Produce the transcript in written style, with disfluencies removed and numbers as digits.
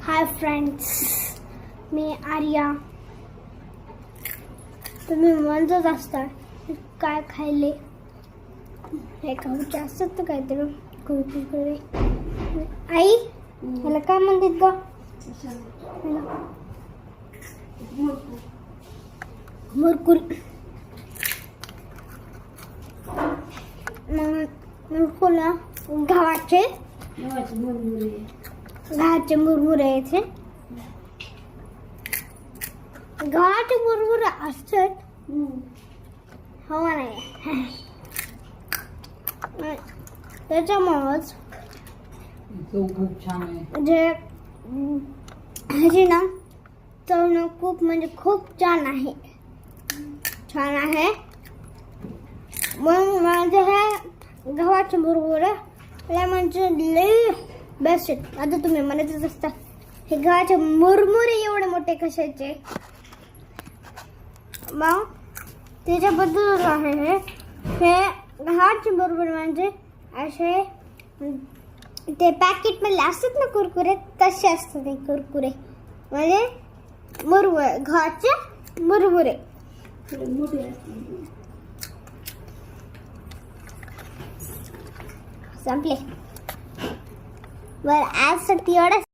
Hi friends, मी आर्या. तुम्ही म्हणतच असता काय खायले, हे खाऊचे असतात तर काहीतरी कुरकुरे. आई ह्याला काय म्हणतात ग? मुरकुर. मुरकुला गव्हाचे मुरमुरे यायचे. गव्हाचे मुरमुरे असतात हवा नाही त्याच्यामुळेच खूप छान आहे. म्हणजे ह्याची ना चव ना खूप म्हणजे खूप छान आहे. मग माझे हे गव्हाचे मुरमुरे म्हणजे लई बेस्ट आहेत. आता तुम्ही म्हणतच असता हे गव्हाचे मुरमुरे एवढे मोठे कशाचे. मग त्याच्याबद्दल आहे हे गव्हाचे मुरमुरे म्हणजे असे ते पॅकेट मध्ये असतात ना कुरकुरे, तसे असतात ते कुरकुरे म्हणजे मुरमुरे, गव्हाचे मुरमुरे. संपले. बरं आजसाठी एवढंच.